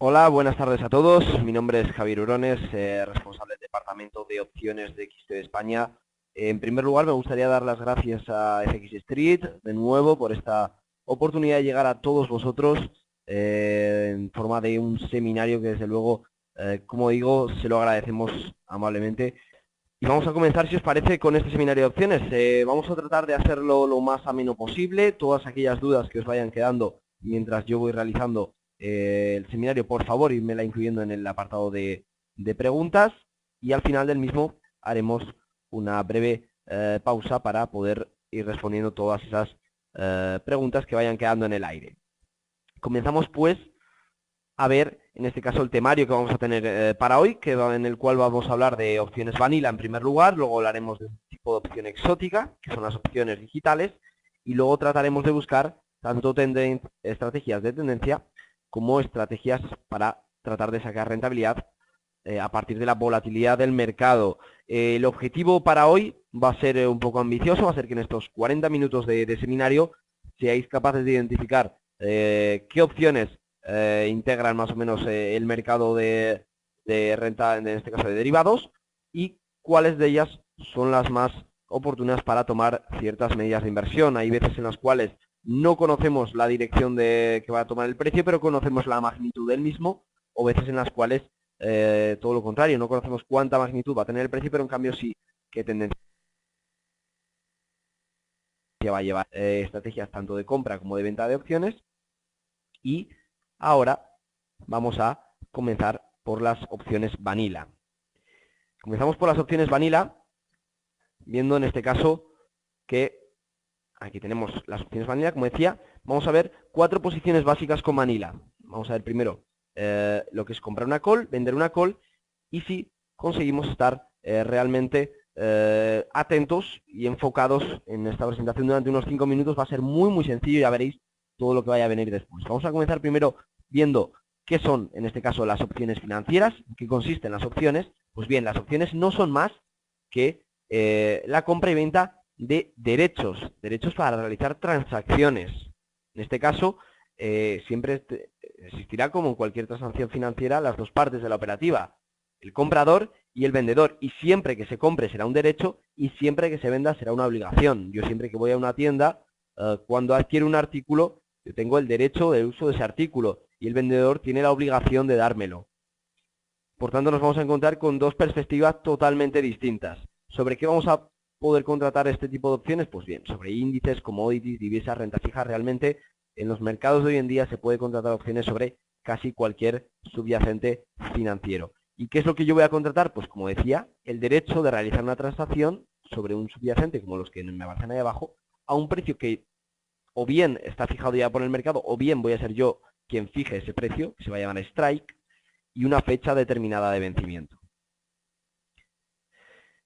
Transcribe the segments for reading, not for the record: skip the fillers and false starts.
Hola, buenas tardes a todos. Mi nombre es Javier Urones, responsable del Departamento de Opciones de XT de España. En primer lugar, me gustaría dar las gracias a FX Street de nuevo por esta oportunidad de llegar a todos vosotros en forma de un seminario que desde luego, como digo, se lo agradecemos amablemente. Y vamos a comenzar, si os parece, con este seminario de opciones. Vamos a tratar de hacerlo lo más ameno posible. Todas aquellas dudas que os vayan quedando mientras yo voy realizando el seminario, por favor, irmela incluyendo en el apartado de preguntas. Y al final del mismo haremos una breve pausa para poder ir respondiendo todas esas preguntas que vayan quedando en el aire. Comenzamos, pues, a ver, en este caso, el temario que vamos a tener para hoy, en el cual vamos a hablar de opciones vanilla en primer lugar, luego hablaremos de un tipo de opción exótica, que son las opciones digitales, y luego trataremos de buscar tanto estrategias de tendencia como estrategias para tratar de sacar rentabilidad a partir de la volatilidad del mercado. El objetivo para hoy va a ser un poco ambicioso, va a ser que en estos 40 minutos de seminario seáis capaces de identificar qué opciones integran más o menos el mercado de renta, en este caso de derivados, y cuáles de ellas son las más oportunas para tomar ciertas medidas de inversión. Hay veces en las cuales no conocemos la dirección que va a tomar el precio, pero conocemos la magnitud del mismo, o veces en las cuales todo lo contrario, no conocemos cuánta magnitud va a tener el precio, pero en cambio sí qué tendencia va a llevar. Estrategias tanto de compra como de venta de opciones. Y ahora vamos a comenzar por las opciones vanilla. Comenzamos por las opciones vanilla, viendo en este caso que aquí tenemos las opciones vanilla, como decía. Vamos a ver 4 posiciones básicas con vanilla. Vamos a ver primero lo que es comprar una call, vender una call, y si conseguimos estar realmente atentos y enfocados en esta presentación durante unos 5 minutos, va a ser muy sencillo, ya veréis todo lo que vaya a venir después. Vamos a comenzar primero viendo qué son, en este caso, las opciones financieras, qué consisten las opciones. Pues bien, las opciones no son más que la compra y venta de derechos para realizar transacciones. En este caso, siempre existirá, como en cualquier transacción financiera, las dos partes de la operativa, el comprador y el vendedor, y siempre que se compre será un derecho y siempre que se venda será una obligación. Yo siempre que voy a una tienda, cuando adquiero un artículo, yo tengo el derecho del uso de ese artículo y el vendedor tiene la obligación de dármelo. Por tanto, nos vamos a encontrar con dos perspectivas totalmente distintas. ¿Sobre qué vamos a poder contratar este tipo de opciones? Pues bien, sobre índices, commodities, divisas, renta fija. Realmente en los mercados de hoy en día se puede contratar opciones sobre casi cualquier subyacente financiero. ¿Y qué es lo que yo voy a contratar? Pues como decía, el derecho de realizar una transacción sobre un subyacente, como los que me aparecen ahí abajo, a un precio que o bien está fijado ya por el mercado, o bien voy a ser yo quien fije ese precio, que se va a llamar strike, y una fecha determinada de vencimiento.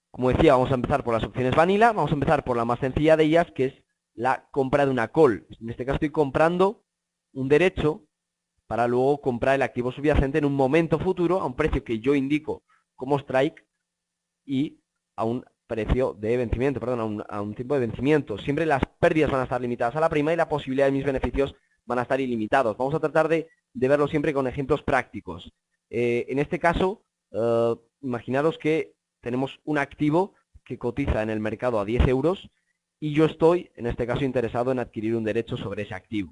Como decía, vamos a empezar por las opciones vanilla. Vamos a empezar por la más sencilla de ellas, que es la compra de una call. En este caso estoy comprando un derecho para luego comprar el activo subyacente en un momento futuro a un precio que yo indico como strike y a un precio de vencimiento, perdón, a un tiempo de vencimiento. Siempre las pérdidas van a estar limitadas a la prima y la posibilidad de mis beneficios van a estar ilimitados. Vamos a tratar de verlo siempre con ejemplos prácticos. En este caso, imaginaros que tenemos un activo que cotiza en el mercado a 10 euros y yo estoy, en este caso, interesado en adquirir un derecho sobre ese activo.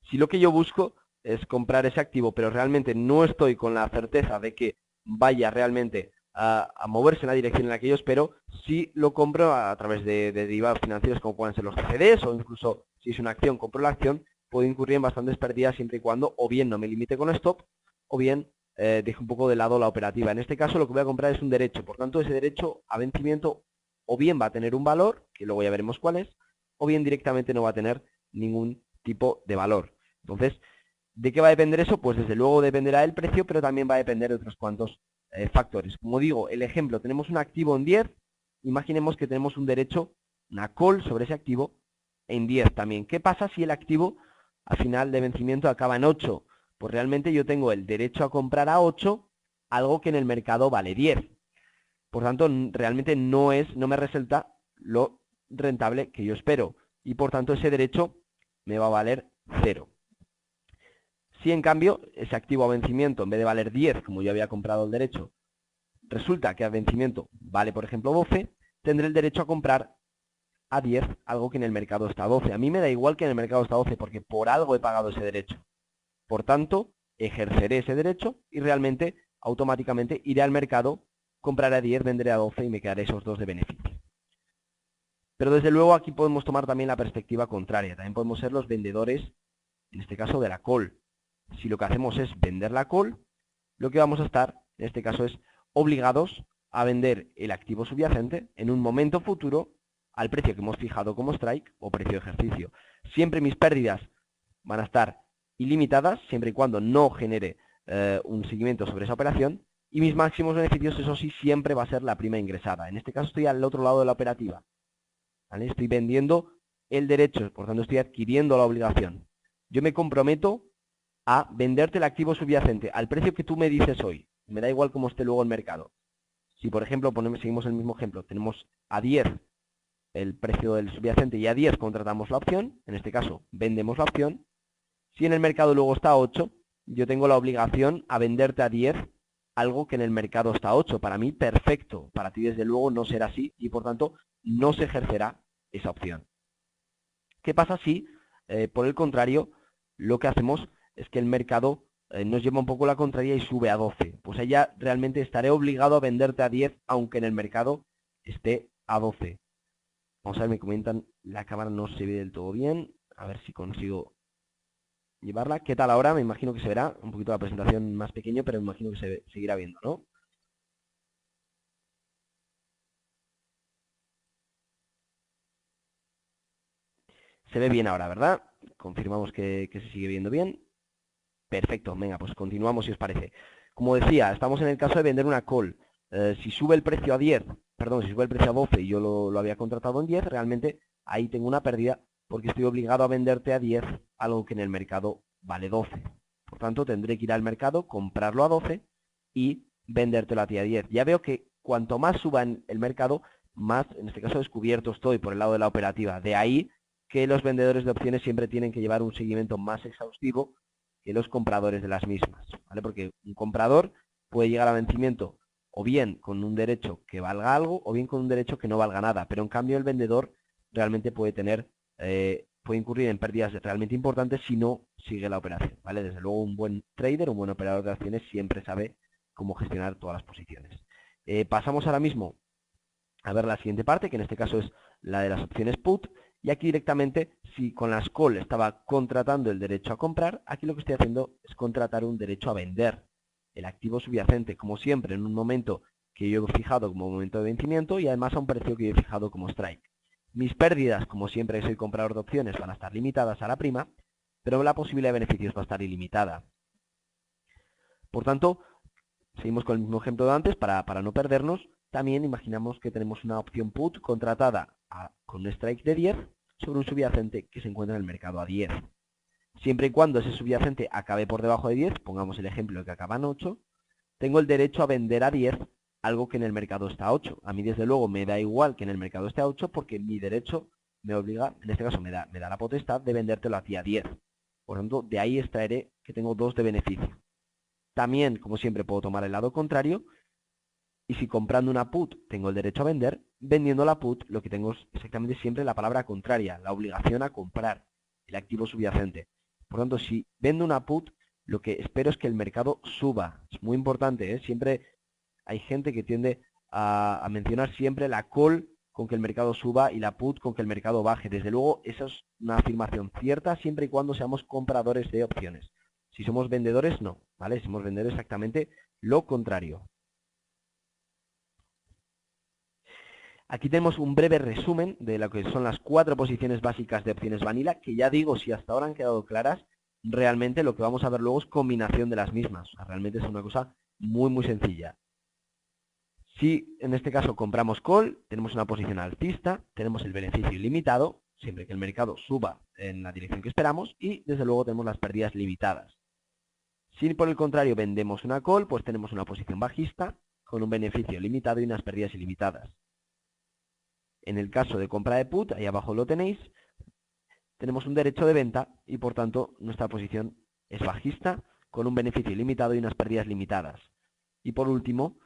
Si lo que yo busco es comprar ese activo, pero realmente no estoy con la certeza de que vaya realmente a moverse en la dirección en la que yo espero, si lo compro a través de derivados financieros como pueden ser los CFDs, o incluso si es una acción, compro la acción, puedo incurrir en bastantes pérdidas siempre y cuando o bien no me limite con stop o bien deje un poco de lado la operativa. En este caso lo que voy a comprar es un derecho, por tanto ese derecho a vencimiento o bien va a tener un valor, que luego ya veremos cuál es, o bien directamente no va a tener ningún tipo de valor. Entonces, ¿de qué va a depender eso? Pues desde luego dependerá del precio, pero también va a depender de otros cuantos factores. Como digo, el ejemplo, tenemos un activo en 10, imaginemos que tenemos un derecho, una call sobre ese activo en 10 también. ¿Qué pasa si el activo al final de vencimiento acaba en 8? Pues realmente yo tengo el derecho a comprar a 8 algo que en el mercado vale 10. Por tanto, realmente no me resulta lo rentable que yo espero. Y por tanto ese derecho me va a valer 0. Si en cambio ese activo a vencimiento, en vez de valer 10, como yo había comprado el derecho, resulta que a vencimiento vale, por ejemplo, 12, tendré el derecho a comprar a 10 algo que en el mercado está a 12. A mí me da igual que en el mercado está a 12 porque por algo he pagado ese derecho. Por tanto, ejerceré ese derecho y realmente, automáticamente, iré al mercado, compraré a 10, venderé a 12 y me quedaré esos 2 de beneficio. Pero desde luego aquí podemos tomar también la perspectiva contraria. También podemos ser los vendedores, en este caso de la call. Si lo que hacemos es vender la call, lo que vamos a estar, en este caso, es obligados a vender el activo subyacente en un momento futuro al precio que hemos fijado como strike o precio de ejercicio. Siempre mis pérdidas van a estar ilimitadas, siempre y cuando no genere un seguimiento sobre esa operación, y mis máximos beneficios, eso sí, siempre va a ser la prima ingresada. En este caso estoy al otro lado de la operativa, ¿vale? Estoy vendiendo el derecho, por tanto estoy adquiriendo la obligación. Yo me comprometo a venderte el activo subyacente al precio que tú me dices hoy. Me da igual cómo esté luego el mercado. Si, por ejemplo, seguimos el mismo ejemplo, tenemos a 10 el precio del subyacente y a 10 contratamos la opción, en este caso vendemos la opción. Si en el mercado luego está a 8, yo tengo la obligación a venderte a 10 algo que en el mercado está a 8. Para mí, perfecto. Para ti, desde luego, no será así y, por tanto, no se ejercerá esa opción. ¿Qué pasa si, por el contrario, lo que hacemos es que el mercado nos lleva un poco la contraria y sube a 12? Pues ahí ya realmente estaré obligado a venderte a 10, aunque en el mercado esté a 12. Vamos a ver, me comentan, la cámara no se ve del todo bien. A ver si consigo llevarla. ¿Qué tal ahora? Me imagino que se verá un poquito la presentación más pequeño, pero me imagino que se seguirá viendo, ¿no? Se ve bien ahora, ¿verdad? Confirmamos que se sigue viendo bien. Perfecto, venga, pues continuamos si os parece. Como decía, estamos en el caso de vender una call. Si sube el precio a 10, perdón, si sube el precio a 12 y yo lo había contratado en 10, realmente ahí tengo una pérdida porque estoy obligado a venderte a 10 algo que en el mercado vale 12. Por tanto, tendré que ir al mercado, comprarlo a 12 y vendértelo a ti a 10. Ya veo que cuanto más suba en el mercado, más, en este caso, descubierto estoy por el lado de la operativa. De ahí que los vendedores de opciones siempre tienen que llevar un seguimiento más exhaustivo que los compradores de las mismas, ¿vale? Porque un comprador puede llegar a vencimiento o bien con un derecho que valga algo o bien con un derecho que no valga nada, pero en cambio el vendedor realmente puede puede incurrir en pérdidas realmente importantes si no sigue la operación, ¿vale? Desde luego un buen trader, un buen operador de acciones siempre sabe cómo gestionar todas las posiciones. Pasamos ahora mismo a ver la siguiente parte, que en este caso es la de las opciones put. Y aquí directamente, si con las call estaba contratando el derecho a comprar, aquí lo que estoy haciendo es contratar un derecho a vender el activo subyacente, como siempre, en un momento que yo he fijado como momento de vencimiento y además a un precio que yo he fijado como strike. Mis pérdidas, como siempre soy comprador de opciones, van a estar limitadas a la prima, pero la posibilidad de beneficios va a estar ilimitada. Por tanto, seguimos con el mismo ejemplo de antes para no perdernos. También imaginamos que tenemos una opción put contratada con un strike de 10 sobre un subyacente que se encuentra en el mercado a 10. Siempre y cuando ese subyacente acabe por debajo de 10, pongamos el ejemplo de que acaba en 8, tengo el derecho a vender a 10 algo que en el mercado está a 8. A mí desde luego me da igual que en el mercado esté a 8 porque mi derecho me obliga, en este caso me da la potestad de vendértelo a ti a 10. Por lo tanto, de ahí extraeré que tengo 2 de beneficio. También, como siempre, puedo tomar el lado contrario. Y si comprando una put tengo el derecho a vender, vendiendo la put lo que tengo es exactamente siempre la palabra contraria, la obligación a comprar el activo subyacente. Por lo tanto, si vendo una put, lo que espero es que el mercado suba. Es muy importante, ¿eh? Siempre hay gente que tiende a mencionar siempre la call con que el mercado suba y la put con que el mercado baje. Desde luego, esa es una afirmación cierta siempre y cuando seamos compradores de opciones. Si somos vendedores, no, ¿vale? Si somos vendedores, exactamente lo contrario. Aquí tenemos un breve resumen de lo que son las 4 posiciones básicas de opciones vanilla, que ya digo, si hasta ahora han quedado claras, realmente lo que vamos a ver luego es combinación de las mismas. O sea, realmente es una cosa muy sencilla. Si en este caso compramos call, tenemos una posición alcista, tenemos el beneficio ilimitado, siempre que el mercado suba en la dirección que esperamos, y desde luego tenemos las pérdidas limitadas. Si por el contrario vendemos una call, pues tenemos una posición bajista con un beneficio limitado y unas pérdidas ilimitadas. En el caso de compra de put, ahí abajo lo tenéis, tenemos un derecho de venta y por tanto nuestra posición es bajista, con un beneficio ilimitado y unas pérdidas limitadas. Y por último,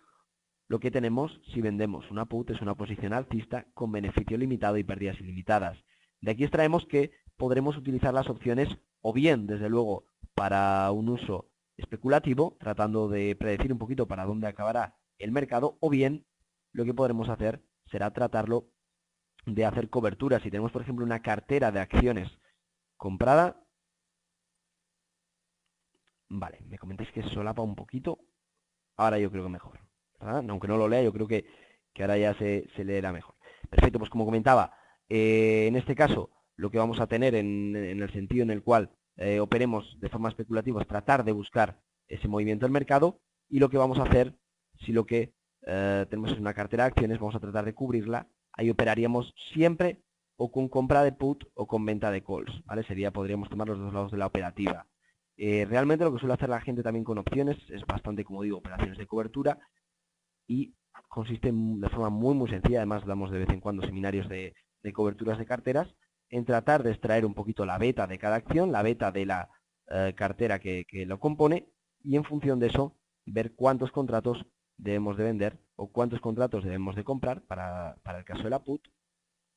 lo que tenemos si vendemos una put es una posición alcista con beneficio limitado y pérdidas ilimitadas. De aquí extraemos que podremos utilizar las opciones o bien, desde luego, para un uso especulativo, tratando de predecir un poquito para dónde acabará el mercado, o bien lo que podremos hacer será tratarlo de hacer cobertura. Si tenemos, por ejemplo, una cartera de acciones comprada, vale, me comentáis que solapa un poquito, ahora yo creo que mejor, ¿verdad? Aunque no lo lea, yo creo que ahora ya se leerá mejor. Perfecto, pues como comentaba, en este caso lo que vamos a tener en el sentido en el cual operemos de forma especulativa es tratar de buscar ese movimiento del mercado, y lo que vamos a hacer, si lo que tenemos una cartera de acciones, vamos a tratar de cubrirla. Ahí operaríamos siempre o con compra de put o con venta de calls, ¿vale? Podríamos tomar los dos lados de la operativa. Realmente lo que suele hacer la gente también con opciones es bastante, como digo, operaciones de cobertura, y consiste de forma muy sencilla, además damos de vez en cuando seminarios de coberturas de carteras, en tratar de extraer un poquito la beta de cada acción, la beta de la cartera que lo compone, y en función de eso ver cuántos contratos debemos de vender o cuántos contratos debemos de comprar para el caso de la put,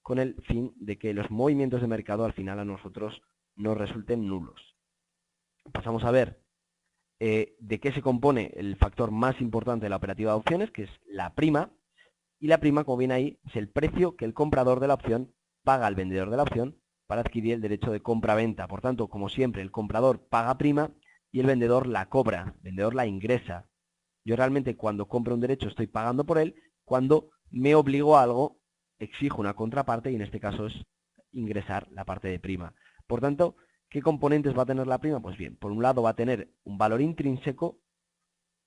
con el fin de que los movimientos de mercado al final a nosotros nos resulten nulos. Pasamos a ver de qué se compone el factor más importante de la operativa de opciones, que es la prima. Y la prima, como viene ahí, es el precio que el comprador de la opción paga al vendedor de la opción para adquirir el derecho de compra-venta. Por tanto, como siempre, el comprador paga prima y el vendedor la cobra, el vendedor la ingresa. Yo realmente cuando compro un derecho estoy pagando por él, cuando me obligo a algo exijo una contraparte, y en este caso es ingresar la parte de prima. Por tanto, ¿qué componentes va a tener la prima? Pues bien, por un lado va a tener un valor intrínseco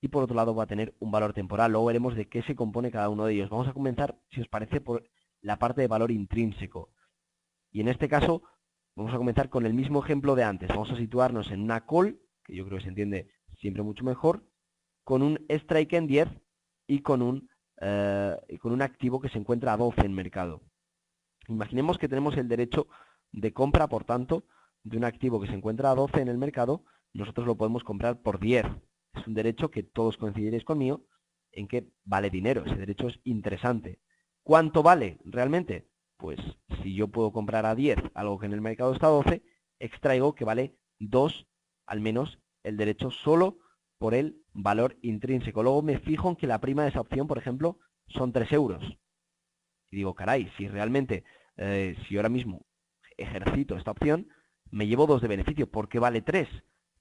y por otro lado va a tener un valor temporal. Luego veremos de qué se compone cada uno de ellos. Vamos a comenzar, si os parece, por la parte de valor intrínseco. Y en este caso vamos a comenzar con el mismo ejemplo de antes. Vamos a situarnos en una call, que yo creo que se entiende siempre mucho mejor, con un strike en 10 y con un activo que se encuentra a 12 en mercado. Imaginemos que tenemos el derecho de compra, por tanto, de un activo que se encuentra a 12 en el mercado. Nosotros lo podemos comprar por 10. Es un derecho que todos coincidiréis conmigo en que vale dinero. Ese derecho es interesante. ¿Cuánto vale realmente? Pues si yo puedo comprar a 10 algo que en el mercado está a 12, extraigo que vale 2 al menos el derecho solo por el valor intrínseco. Luego me fijo en que la prima de esa opción, por ejemplo, son 3 euros. Y digo, caray, si realmente, si ahora mismo ejercito esta opción, me llevo 2 de beneficio. ¿Por qué vale 3?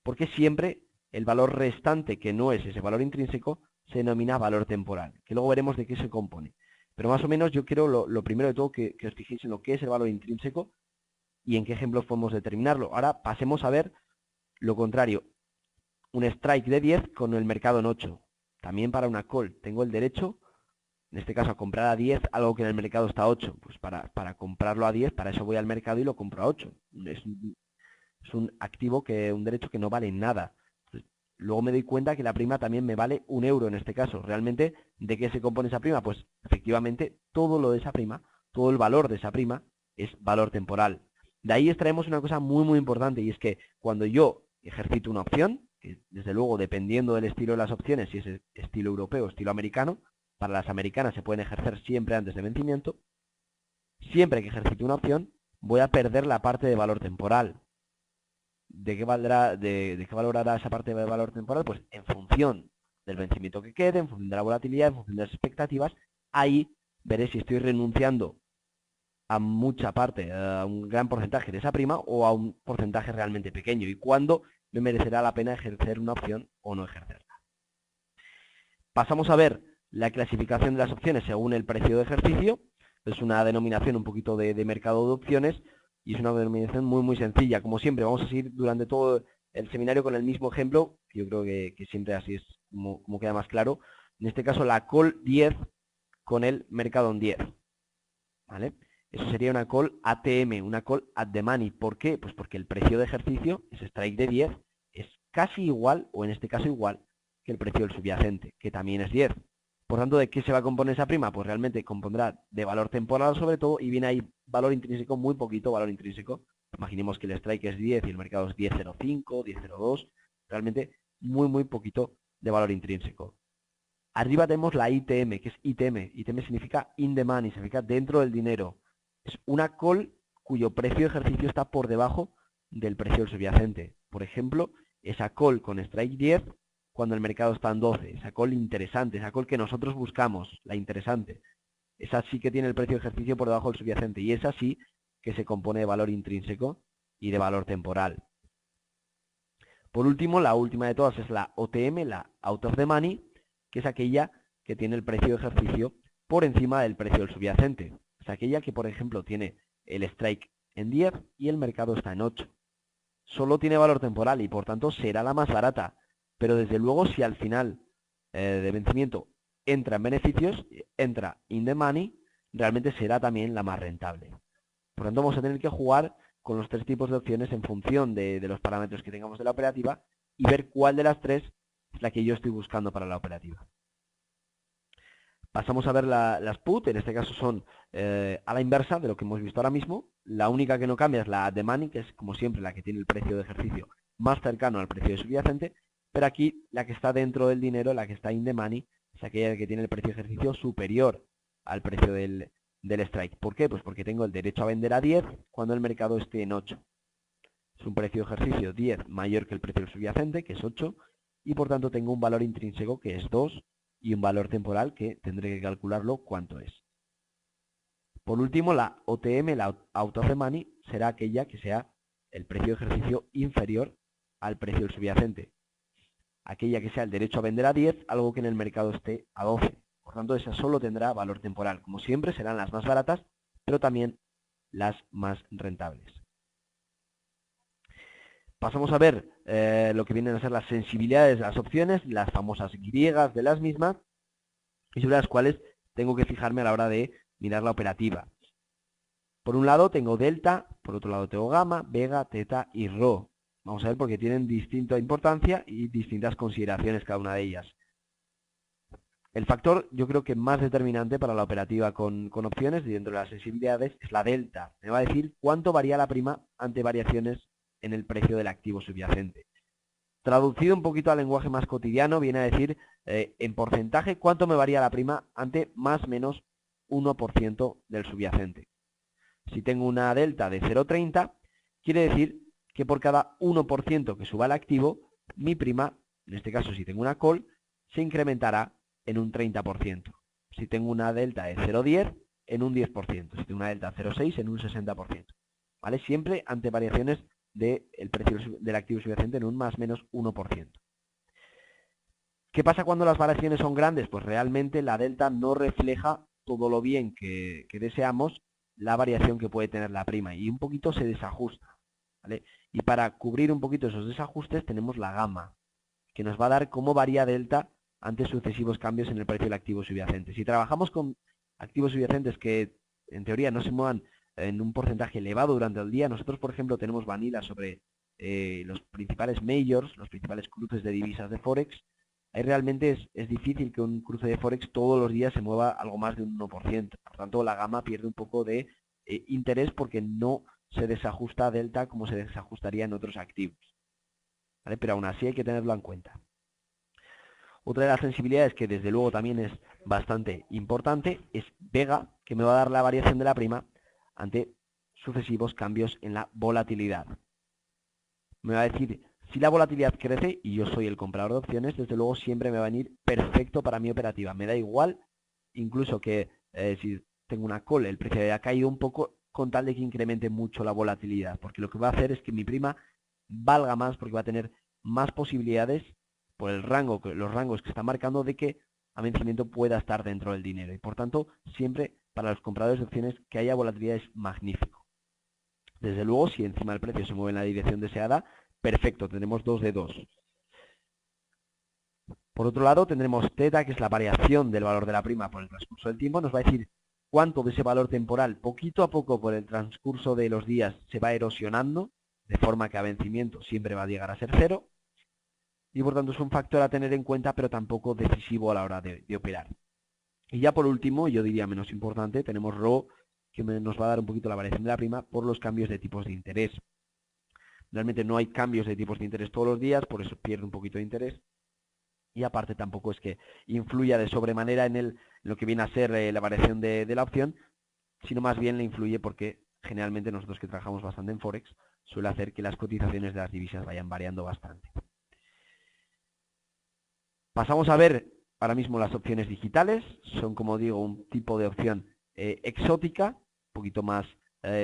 Porque siempre el valor restante, que no es ese valor intrínseco, se denomina valor temporal, que luego veremos de qué se compone. Pero más o menos yo quiero, lo primero de todo, que os fijéis en lo que es el valor intrínseco y en qué ejemplos podemos determinarlo. Ahora pasemos a ver lo contrario. Un strike de 10 con el mercado en 8. También para una call tengo el derecho, en este caso, a comprar a 10 algo que en el mercado está a 8. Pues para comprarlo a 10, para eso voy al mercado y lo compro a 8. Es un activo, un derecho que no vale nada. Entonces, luego me doy cuenta que la prima también me vale 1 euro en este caso. ¿Realmente de qué se compone esa prima? Pues efectivamente todo lo de esa prima, todo el valor de esa prima es valor temporal. De ahí extraemos una cosa muy importante, y es que cuando yo ejercito una opción, que desde luego dependiendo del estilo de las opciones, si es estilo europeo o estilo americano, para las americanas se pueden ejercer siempre antes de vencimiento, siempre que ejercite una opción voy a perder la parte de valor temporal. ¿De qué valorará esa parte de valor temporal? Pues en función del vencimiento que quede, en función de la volatilidad, en función de las expectativas. Ahí veré si estoy renunciando a mucha parte, a un gran porcentaje de esa prima o a un porcentaje realmente pequeño, y cuándo me merecerá la pena ejercer una opción o no ejercerla. Pasamos a ver la clasificación de las opciones según el precio de ejercicio. Es una denominación un poquito de mercado de opciones y es una denominación muy sencilla. Como siempre, vamos a seguir durante todo el seminario con el mismo ejemplo, que yo creo que siempre así es como queda más claro. En este caso, la call 10 con el mercado en 10. ¿Vale? Eso sería una call ATM, una call at the money. ¿Por qué? Pues porque el precio de ejercicio, ese strike de 10, es casi igual, o en este caso igual, que el precio del subyacente, que también es 10. Por tanto, ¿de qué se va a componer esa prima? Pues realmente compondrá de valor temporal sobre todo, y viene ahí valor intrínseco, muy poquito valor intrínseco, Imaginemos que el strike es 10 y el mercado es 10.05, 10.02. Realmente muy poquito de valor intrínseco. Arriba tenemos la ITM, que es ITM. ITM significa in the money, significa dentro del dinero. Es una call cuyo precio de ejercicio está por debajo del precio del subyacente. Por ejemplo, esa call con strike 10 cuando el mercado está en 12. Esa call interesante, esa call que nosotros buscamos, la interesante. Esa sí que tiene el precio de ejercicio por debajo del subyacente y esa sí que se compone de valor intrínseco y de valor temporal. Por último, la última de todas es la OTM, la out of the money, que es aquella que tiene el precio de ejercicio por encima del precio del subyacente. Es aquella que, por ejemplo, tiene el strike en 10 y el mercado está en 8. Solo tiene valor temporal y, por tanto, será la más barata. Pero, desde luego, si al final de vencimiento entra en beneficios, entra in the money, realmente será también la más rentable. Por tanto, vamos a tener que jugar con los tres tipos de opciones en función de los parámetros que tengamos de la operativa y ver cuál de las tres es la que yo estoy buscando para la operativa. Pasamos a ver las put, en este caso son a la inversa de lo que hemos visto ahora mismo. La única que no cambia es la the money, que es como siempre la que tiene el precio de ejercicio más cercano al precio de subyacente, pero aquí la que está dentro del dinero, la que está in the money, es aquella que tiene el precio de ejercicio superior al precio del strike. ¿Por qué? Pues porque tengo el derecho a vender a 10 cuando el mercado esté en 8. Es un precio de ejercicio 10 mayor que el precio del subyacente, que es 8, y por tanto tengo un valor intrínseco que es 2 y un valor temporal que tendré que calcularlo cuánto es. Por último, la OTM, la out of the money, será aquella que sea el precio de ejercicio inferior al precio del subyacente. Aquella que sea el derecho a vender a 10, algo que en el mercado esté a 12. Por tanto, esa solo tendrá valor temporal. Como siempre, serán las más baratas, pero también las más rentables. Pasamos a ver lo que vienen a ser las sensibilidades de las opciones, las famosas griegas de las mismas, y sobre las cuales tengo que fijarme a la hora de mirar la operativa. Por un lado tengo delta, por otro lado tengo gamma, vega, teta y rho. Vamos a ver porque tienen distinta importancia y distintas consideraciones cada una de ellas. El factor, yo creo que más determinante para la operativa con opciones y dentro de las sensibilidades es la delta. Me va a decir cuánto varía la prima ante variaciones en el precio del activo subyacente. Traducido un poquito al lenguaje más cotidiano, viene a decir en porcentaje cuánto me varía la prima ante más o menos 1% del subyacente. Si tengo una delta de 0,30, quiere decir que por cada 1% que suba el activo, mi prima, en este caso si tengo una call, se incrementará en un 30%. Si tengo una delta de 0,10, en un 10%. Si tengo una delta de 0,6, en un 60%. ¿Vale? Siempre ante variaciones del precio del activo subyacente en un más o menos 1%. ¿Qué pasa cuando las variaciones son grandes? Pues realmente la delta no refleja todo lo bien que deseamos la variación que puede tener la prima y un poquito se desajusta, ¿vale? Y para cubrir un poquito esos desajustes tenemos la gamma, que nos va a dar cómo varía delta ante sucesivos cambios en el precio del activo subyacente. Si trabajamos con activos subyacentes que en teoría no se muevan en un porcentaje elevado durante el día, nosotros por ejemplo tenemos vanilla sobre los principales majors, los principales cruces de divisas de Forex. Ahí realmente es difícil que un cruce de Forex todos los días se mueva algo más de un 1%. Por tanto, la gama pierde un poco de interés porque no se desajusta a delta como se desajustaría en otros activos. ¿Vale? Pero aún así hay que tenerlo en cuenta. Otra de las sensibilidades que desde luego también es bastante importante es vega, que me va a dar la variación de la prima ante sucesivos cambios en la volatilidad. Me va a decir, si la volatilidad crece y yo soy el comprador de opciones, desde luego siempre me va a venir perfecto para mi operativa. Me da igual, incluso que si tengo una call, el precio haya caído un poco, con tal de que incremente mucho la volatilidad. Porque lo que va a hacer es que mi prima valga más, porque va a tener más posibilidades por el rango, los rangos que está marcando, de que a vencimiento pueda estar dentro del dinero. Y por tanto, siempre para los compradores de opciones que haya volatilidad es magnífico. Desde luego, si encima el precio se mueve en la dirección deseada, perfecto, tendremos 2 de 2. Por otro lado, tendremos teta, que es la variación del valor de la prima por el transcurso del tiempo. Nos va a decir cuánto de ese valor temporal, poquito a poco por el transcurso de los días, se va erosionando, de forma que a vencimiento siempre va a llegar a ser 0. Y por tanto es un factor a tener en cuenta, pero tampoco decisivo a la hora de operar. Y ya por último, yo diría menos importante, tenemos rho, que nos va a dar un poquito la variación de la prima por los cambios de tipos de interés. Realmente no hay cambios de tipos de interés todos los días, por eso pierde un poquito de interés. Y aparte tampoco es que influya de sobremanera en lo que viene a ser la variación de la opción, sino más bien le influye porque generalmente nosotros que trabajamos bastante en Forex suele hacer que las cotizaciones de las divisas vayan variando bastante. Pasamos a ver ahora mismo las opciones digitales. Son, como digo, un tipo de opción exótica, un poquito más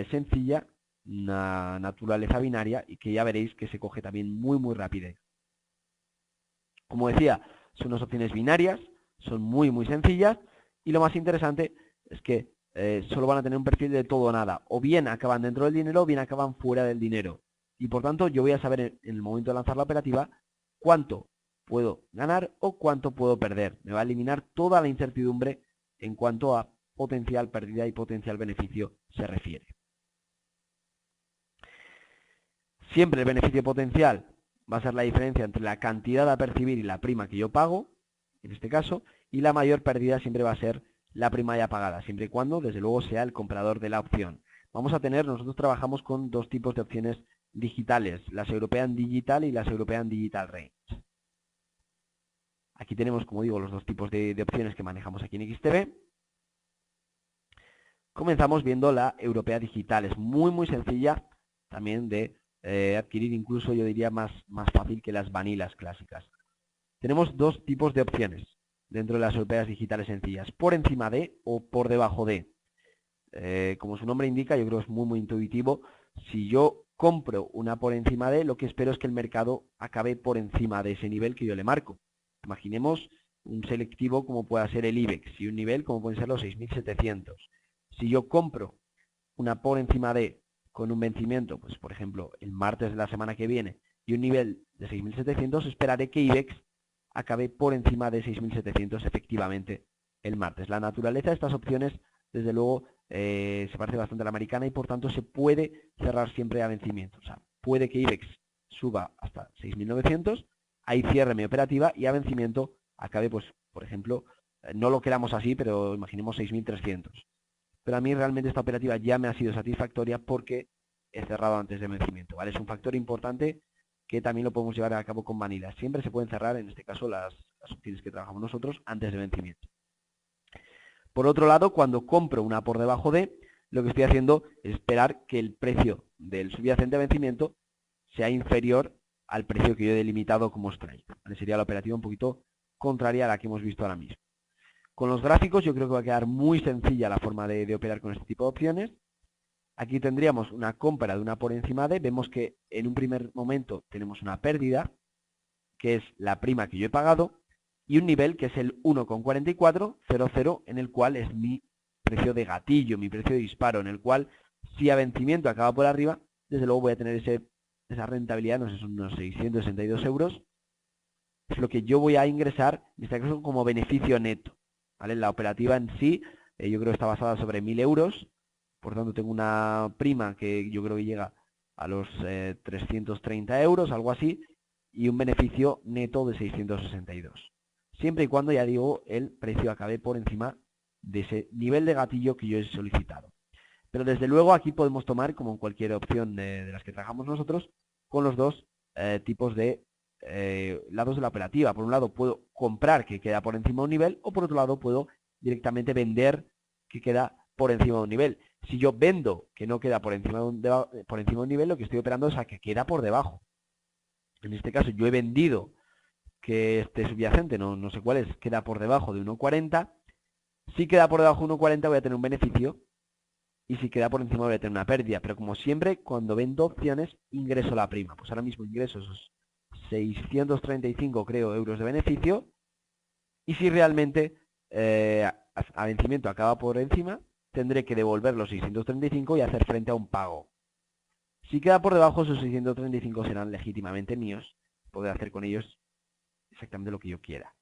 sencilla, una naturaleza binaria y que ya veréis que se coge también muy rápido. Como decía, son unas opciones binarias, son muy sencillas y lo más interesante es que solo van a tener un perfil de todo o nada. O bien acaban dentro del dinero o bien acaban fuera del dinero. Y por tanto yo voy a saber en el momento de lanzar la operativa cuánto puedo ganar o cuánto puedo perder. Me va a eliminar toda la incertidumbre en cuanto a potencial pérdida y potencial beneficio se refiere. Siempre el beneficio potencial va a ser la diferencia entre la cantidad a percibir y la prima que yo pago, en este caso, y la mayor pérdida siempre va a ser la prima ya pagada, siempre y cuando, desde luego, sea el comprador de la opción. Nosotros trabajamos con dos tipos de opciones digitales, las European Digital y las European Digital Range. Aquí tenemos, como digo, los dos tipos de opciones que manejamos aquí en XTB. Comenzamos viendo la Europea Digital, es muy sencilla también de adquirir, incluso yo diría más fácil que las vanilas clásicas. Tenemos dos tipos de opciones dentro de las europeas digitales sencillas, por encima de o por debajo de. Como su nombre indica, yo creo que es muy intuitivo. Si yo compro una por encima de, lo que espero es que el mercado acabe por encima de ese nivel que yo le marco. Imaginemos un selectivo como pueda ser el IBEX y un nivel como pueden ser los 6.700. Si yo compro una por encima de con un vencimiento, pues por ejemplo el martes de la semana que viene y un nivel de 6.700, esperaré que IBEX acabe por encima de 6.700 efectivamente el martes. La naturaleza de estas opciones, desde luego, se parece bastante a la americana y por tanto se puede cerrar siempre a vencimiento. O sea, puede que IBEX suba hasta 6.900, ahí cierre mi operativa y a vencimiento acabe, pues, por ejemplo, no lo queramos así, pero imaginemos 6.300. Pero a mí realmente esta operativa ya me ha sido satisfactoria porque he cerrado antes de vencimiento, ¿vale? Es un factor importante que también lo podemos llevar a cabo con Vanilla. Siempre se pueden cerrar, en este caso, las opciones que trabajamos nosotros antes de vencimiento. Por otro lado, cuando compro una por debajo de, lo que estoy haciendo es esperar que el precio del subyacente a vencimiento sea inferior al precio que yo he delimitado como strike. ¿Vale? Sería la operativa un poquito contraria a la que hemos visto ahora mismo. Con los gráficos yo creo que va a quedar muy sencilla la forma de operar con este tipo de opciones. Aquí tendríamos una compra de una por encima de, vemos que en un primer momento tenemos una pérdida, que es la prima que yo he pagado, y un nivel que es el 1,4400, en el cual es mi precio de gatillo, mi precio de disparo, en el cual si a vencimiento acaba por arriba, desde luego voy a tener esa rentabilidad, no sé, son unos 662 euros, es lo que yo voy a ingresar, en este caso como beneficio neto. ¿Vale? La operativa en sí, yo creo que está basada sobre 1.000 euros, por tanto tengo una prima que yo creo que llega a los 330 euros, algo así, y un beneficio neto de 662. Siempre y cuando, ya digo, el precio acabe por encima de ese nivel de gatillo que yo he solicitado. Pero desde luego aquí podemos tomar, como en cualquier opción de las que trabajamos nosotros, con los dos tipos de lados de la operativa. Por un lado puedo comprar que queda por encima de un nivel o por otro lado puedo directamente vender que queda por encima de un nivel. Si yo vendo que no queda por encima de un nivel, lo que estoy operando es a que queda por debajo. En este caso yo he vendido que este subyacente, no sé cuál es, queda por debajo de 1,40. Si queda por debajo de 1,40 voy a tener un beneficio y si queda por encima voy a tener una pérdida. Pero como siempre, cuando vendo opciones, ingreso la prima. Pues ahora mismo ingreso esos 635, creo, euros de beneficio. Y si realmente a vencimiento acaba por encima, tendré que devolver los 635 y hacer frente a un pago. Si queda por debajo, esos 635 serán legítimamente míos. Podré hacer con ellos exactamente lo que yo quiera.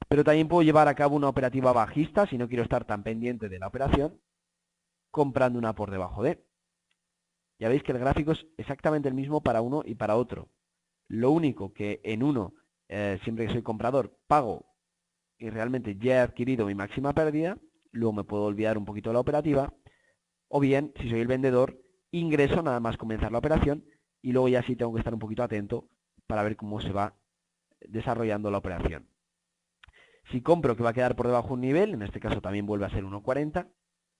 Pero también puedo llevar a cabo una operativa bajista, si no quiero estar tan pendiente de la operación, comprando una por debajo de. Ya veis que el gráfico es exactamente el mismo para uno y para otro. Lo único que en uno, siempre que soy comprador, pago y realmente ya he adquirido mi máxima pérdida, luego me puedo olvidar un poquito de la operativa, o bien, si soy el vendedor, ingreso nada más comenzar la operación y luego ya sí tengo que estar un poquito atento para ver cómo se va desarrollando la operación. Si compro que va a quedar por debajo de un nivel, en este caso también vuelve a ser 1,40,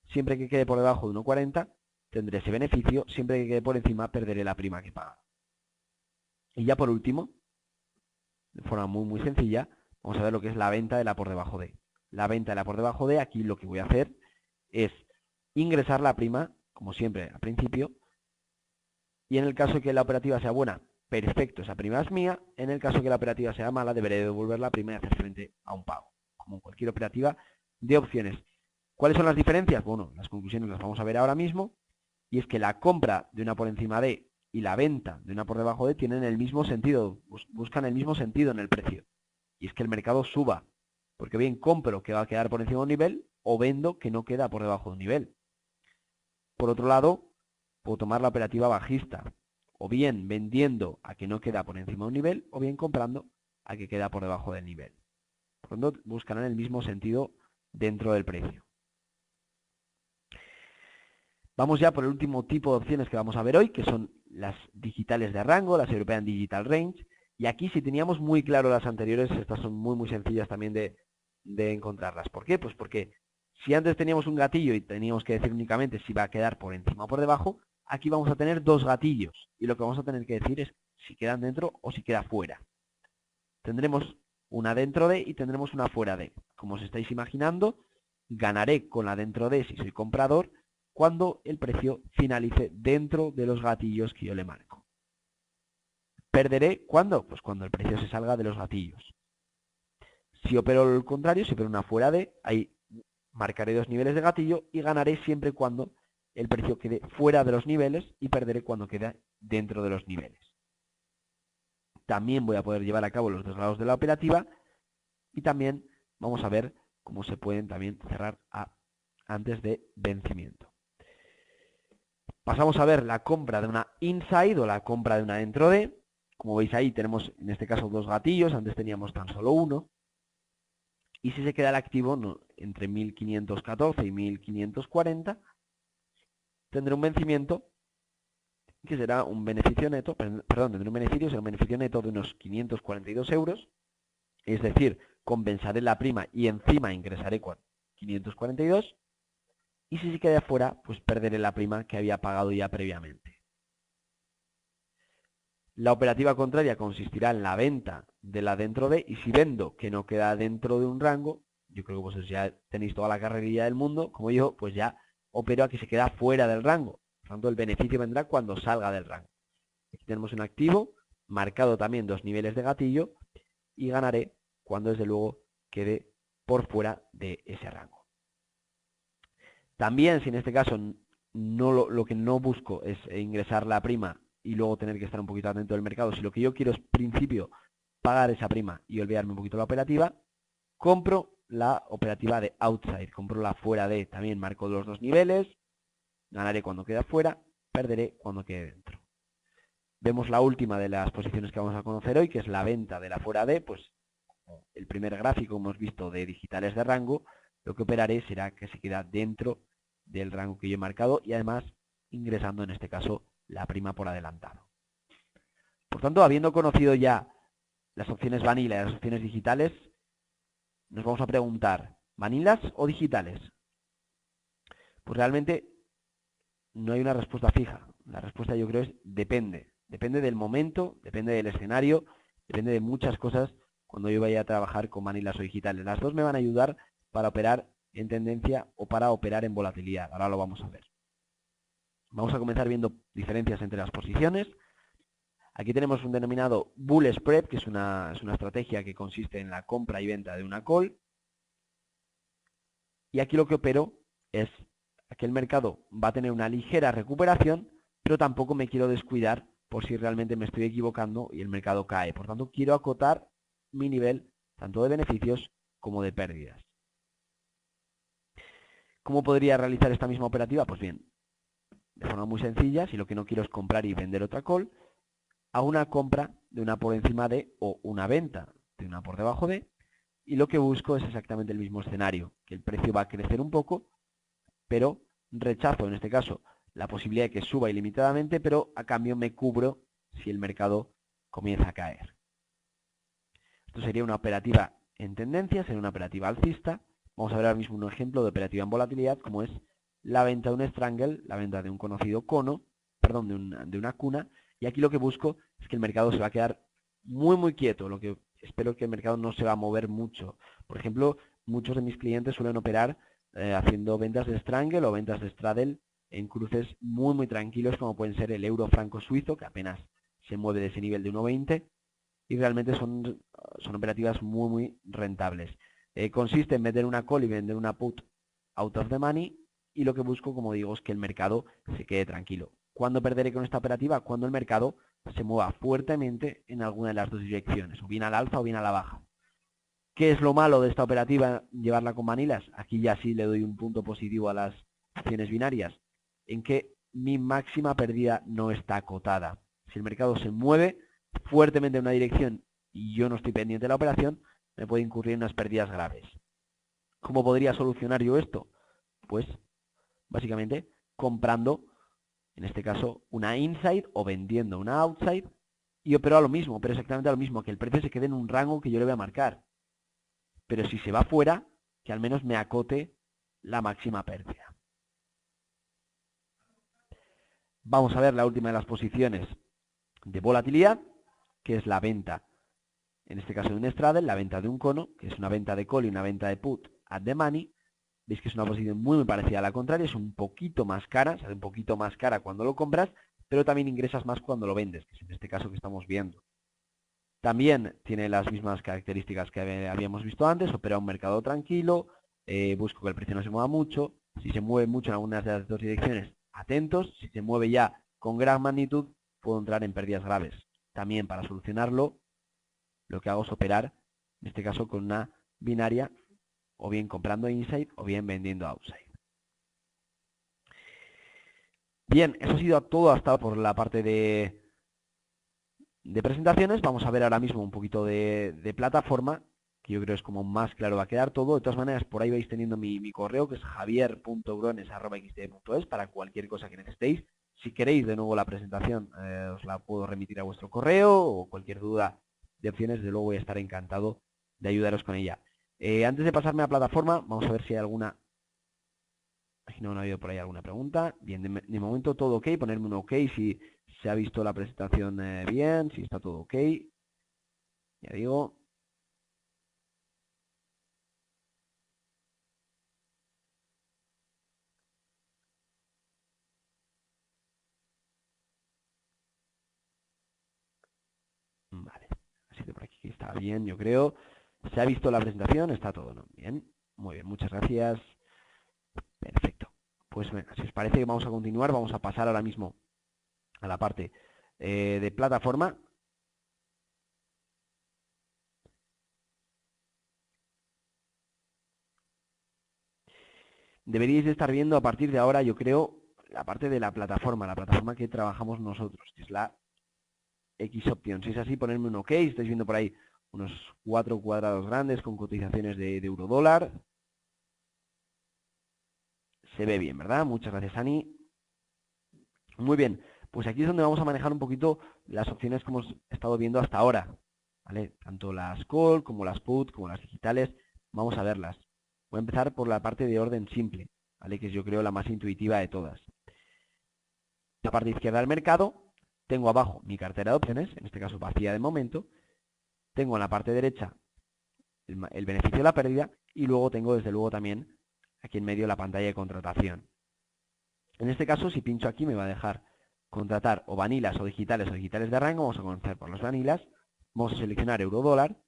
siempre que quede por debajo de 1,40 tendré ese beneficio, siempre que quede por encima perderé la prima que paga. Y ya por último, de forma muy sencilla, vamos a ver lo que es la venta de la por debajo de. La venta de la por debajo de, aquí lo que voy a hacer es ingresar la prima, como siempre al principio, y en el caso que la operativa sea buena, perfecto, esa prima es mía. En el caso que la operativa sea mala, deberé devolver la prima y hacer frente a un pago, como en cualquier operativa de opciones. ¿Cuáles son las diferencias? Bueno, las conclusiones las vamos a ver ahora mismo, y es que la compra de una por encima de y la venta de una por debajo de tienen el mismo sentido, buscan el mismo sentido en el precio, y es que el mercado suba, porque bien compro que va a quedar por encima de un nivel, o vendo que no queda por debajo de un nivel. Por otro lado, puedo tomar la operativa bajista, o bien vendiendo a que no queda por encima de un nivel, o bien comprando a que queda por debajo del nivel. Por lo tanto, buscarán el mismo sentido dentro del precio. Vamos ya por el último tipo de opciones que vamos a ver hoy, que son las digitales de rango, las European Digital Range. Y aquí, si teníamos muy claro las anteriores, estas son muy sencillas también de encontrarlas. ¿Por qué? Pues porque si antes teníamos un gatillo y teníamos que decir únicamente si va a quedar por encima o por debajo, aquí vamos a tener dos gatillos. Y lo que vamos a tener que decir es si quedan dentro o si queda fuera. Tendremos una dentro de y tendremos una fuera de. Como os estáis imaginando, ganaré con la dentro de si soy comprador, cuando el precio finalice dentro de los gatillos que yo le marco. ¿Perderé cuándo? Pues cuando el precio se salga de los gatillos. Si opero el contrario, si opero una fuera de, ahí marcaré dos niveles de gatillo y ganaré siempre cuando el precio quede fuera de los niveles y perderé cuando quede dentro de los niveles. También voy a poder llevar a cabo los dos lados de la operativa y también vamos a ver cómo se pueden también cerrar antes de vencimiento. Pasamos a ver la compra de una inside o la compra de una dentro de. Como veis ahí tenemos en este caso dos gatillos, antes teníamos tan solo uno. Y si se queda el activo entre 1514 y 1540, tendré un vencimiento que será un beneficio neto, perdón, tendré un beneficio, será un beneficio neto de unos 542 euros. Es decir, compensaré la prima y encima ingresaré 542. Y si se queda fuera, pues perderé la prima que había pagado ya previamente. La operativa contraria consistirá en la venta de la dentro de, y si vendo que no queda dentro de un rango, yo creo que vosotros ya tenéis toda la carrerilla del mundo, como yo, pues ya opero a que se queda fuera del rango. Por tanto, el beneficio vendrá cuando salga del rango. Aquí tenemos un activo, marcado también dos niveles de gatillo, y ganaré cuando desde luego quede por fuera de ese rango. También, si en este caso lo que no busco es ingresar la prima y luego tener que estar un poquito atento del mercado, si lo que yo quiero es, principio, pagar esa prima y olvidarme un poquito de la operativa, compro la operativa de outside, compro la fuera de, también marco los dos niveles, ganaré cuando quede fuera, perderé cuando quede dentro. Vemos la última de las posiciones que vamos a conocer hoy, que es la venta de la fuera de, pues el primer gráfico hemos visto de digitales de rango, lo que operaré será que se queda dentro del rango que yo he marcado y además ingresando en este caso la prima por adelantado. Por tanto, habiendo conocido ya las opciones vanilla y las opciones digitales, nos vamos a preguntar, ¿vanilas o digitales? Pues realmente no hay una respuesta fija. La respuesta yo creo es depende. Depende del momento, depende del escenario, depende de muchas cosas cuando yo vaya a trabajar con vanilas o digitales. Las dos me van a ayudar para operar en tendencia o para operar en volatilidad. Ahora lo vamos a ver. Vamos a comenzar viendo diferencias entre las posiciones. Aquí tenemos un denominado Bull Spread, que es una estrategia que consiste en la compra y venta de una call. Y aquí lo que opero es que el mercado va a tener una ligera recuperación, pero tampoco me quiero descuidar por si realmente me estoy equivocando y el mercado cae. Por tanto, quiero acotar mi nivel tanto de beneficios como de pérdidas. ¿Cómo podría realizar esta misma operativa? Pues bien, de forma muy sencilla, si lo que no quiero es comprar y vender otra call, hago una compra de una por encima de o una venta de una por debajo de, y lo que busco es exactamente el mismo escenario, que el precio va a crecer un poco, pero rechazo en este caso la posibilidad de que suba ilimitadamente, pero a cambio me cubro si el mercado comienza a caer. Esto sería una operativa en tendencia, sería una operativa alcista. Vamos a ver ahora mismo un ejemplo de operativa en volatilidad, como es la venta de un strangle, la venta de un conocido cono, perdón, de una cuna, y aquí lo que busco es que el mercado se va a quedar muy quieto, lo que espero que el mercado no se va a mover mucho. Por ejemplo, muchos de mis clientes suelen operar haciendo ventas de strangle o ventas de straddle en cruces muy tranquilos, como pueden ser el euro franco suizo, que apenas se mueve de ese nivel de 1,20, y realmente son operativas muy rentables. Consiste en vender una call y vender una put out of the money, y lo que busco, como digo, es que el mercado se quede tranquilo. ¿Cuándo perderé con esta operativa? Cuando el mercado se mueva fuertemente en alguna de las dos direcciones, o bien al alza o bien a la baja. ¿Qué es lo malo de esta operativa, llevarla con vanilas? Aquí ya sí le doy un punto positivo a las acciones binarias, en que mi máxima pérdida no está acotada. Si el mercado se mueve fuertemente en una dirección y yo no estoy pendiente de la operación, me puede incurrir en unas pérdidas graves. ¿Cómo podría solucionar yo esto? Pues básicamente comprando, en este caso, una inside o vendiendo una outside, y opero a lo mismo, pero exactamente a lo mismo, que el precio se quede en un rango que yo le voy a marcar. Pero si se va fuera, que al menos me acote la máxima pérdida. Vamos a ver la última de las posiciones de volatilidad, que es la venta, en este caso de un straddle, la venta de un cono, que es una venta de call y una venta de put at the money. Veis que es una posición muy parecida a la contraria, es un poquito más cara, sale un poquito más cara cuando lo compras, pero también ingresas más cuando lo vendes, que es en este caso que estamos viendo. También tiene las mismas características que habíamos visto antes, opera un mercado tranquilo, busco que el precio no se mueva mucho, si se mueve mucho en algunas de las dos direcciones, atentos, si se mueve ya con gran magnitud, puedo entrar en pérdidas graves. También para solucionarlo, lo que hago es operar, en este caso con una binaria, o bien comprando inside o bien vendiendo outside. Bien, eso ha sido todo hasta por la parte de presentaciones. Vamos a ver ahora mismo un poquito de plataforma, que yo creo es como más claro va a quedar todo. De todas maneras, por ahí vais teniendo mi correo, que es javier.brones@xtb.es, para cualquier cosa que necesitéis. Si queréis de nuevo la presentación, os la puedo remitir a vuestro correo, o cualquier duda de opciones, de luego voy a estar encantado de ayudaros con ella. Antes de pasarme a plataforma, vamos a ver si hay alguna... No ha habido por ahí alguna pregunta. Bien, de momento todo ok, ponerme un ok si se ha visto la presentación bien, si está todo ok. Ya digo. Vale, así que por aquí está bien, yo creo. Se ha visto la presentación, está todo, ¿no? Bien, muy bien, muchas gracias. Perfecto. Pues venga, si os parece que vamos a continuar, vamos a pasar ahora mismo a la parte de plataforma. Deberíais de estar viendo a partir de ahora, yo creo, la parte de la plataforma que trabajamos nosotros, que es la X-Option. Si es así, ponerme un OK. Estáis viendo por ahí unos 4 cuadrados grandes con cotizaciones de euro-dólar. Se ve bien, ¿verdad? Muchas gracias, Ani. Muy bien, pues aquí es donde vamos a manejar un poquito las opciones que hemos estado viendo hasta ahora, ¿vale? Tanto las call como las put, como las digitales, vamos a verlas. Voy a empezar por la parte de orden simple, ¿vale? Que es yo creo la más intuitiva de todas. En la parte izquierda del mercado, tengo abajo mi cartera de opciones, en este caso vacía de momento. Tengo en la parte derecha el beneficio de la pérdida, y luego tengo desde luego también aquí en medio la pantalla de contratación. En este caso, si pincho aquí, me va a dejar contratar o vanilas o digitales de rango. Vamos a comenzar por las vanilas. Vamos a seleccionar euro-dólar.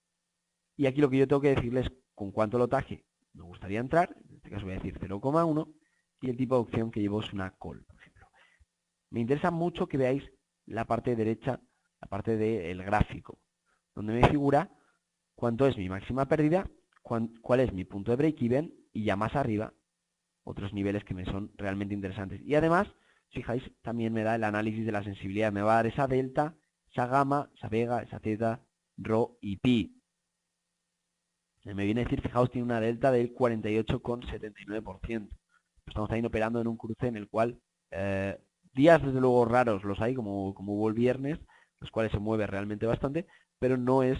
Y aquí lo que yo tengo que decirles con cuánto lotaje me gustaría entrar. En este caso voy a decir 0,1. Y el tipo de opción que llevo es una call, por ejemplo. Me interesa mucho que veáis la parte derecha, la parte del gráfico, donde me figura cuánto es mi máxima pérdida, cuál es mi punto de break-even, y ya más arriba otros niveles que me son realmente interesantes. Y además, si fijáis, también me da el análisis de la sensibilidad. Me va a dar esa delta, esa gamma, esa vega, esa teta, rho y pi. Me viene a decir, fijaos, tiene una delta del 48,79%. Estamos también operando en un cruce en el cual días desde luego raros los hay, como hubo el viernes, los cuales se mueve realmente bastante, pero no es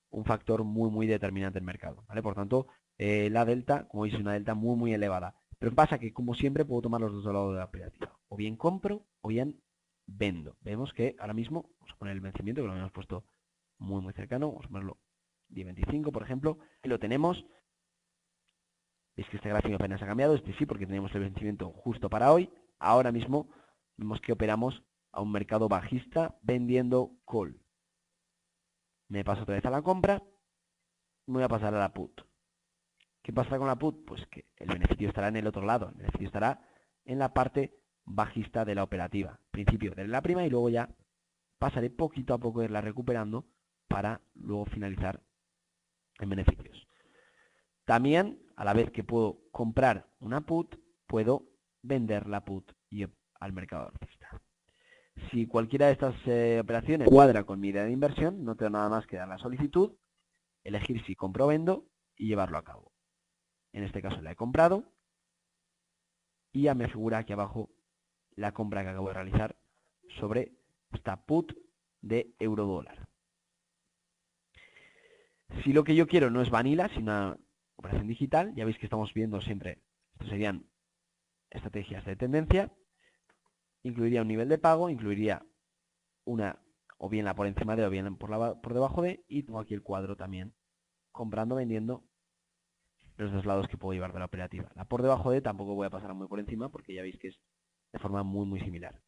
un factor muy determinante en el mercado, ¿vale? Por tanto, la delta, como veis, es una delta muy elevada. Pero pasa que, como siempre, puedo tomar los dos lados de la operativa. O bien compro, o bien vendo. Vemos que ahora mismo, vamos a poner el vencimiento, que lo habíamos puesto muy cercano, vamos a ponerlo 10.25, por ejemplo, y lo tenemos. Veis que este gráfico apenas ha cambiado, este sí, porque tenemos el vencimiento justo para hoy. Ahora mismo vemos que operamos a un mercado bajista vendiendo call. Me paso otra vez a la compra, me voy a pasar a la put. ¿Qué pasará con la put? Pues que el beneficio estará en el otro lado, el beneficio estará en la parte bajista de la operativa. Al principio de la prima y luego ya pasaré poquito a poco a irla recuperando para luego finalizar en beneficios. También, a la vez que puedo comprar una put, puedo vender la put y al mercado alcista. Si cualquiera de estas operaciones cuadra con mi idea de inversión, no tengo nada más que dar la solicitud, elegir si compro o vendo y llevarlo a cabo. En este caso la he comprado y ya me figura aquí abajo la compra que acabo de realizar sobre esta put de euro-dólar. Si lo que yo quiero no es vanilla, sino una operación digital, ya veis que estamos viendo siempre, esto serían estrategias de tendencia, incluiría un nivel de pago, incluiría una o bien la por encima de o bien por debajo de, y tengo aquí el cuadro también, comprando, vendiendo los dos lados que puedo llevar de la operativa. La por debajo de tampoco voy a pasar muy por encima porque ya veis que es de forma muy similar.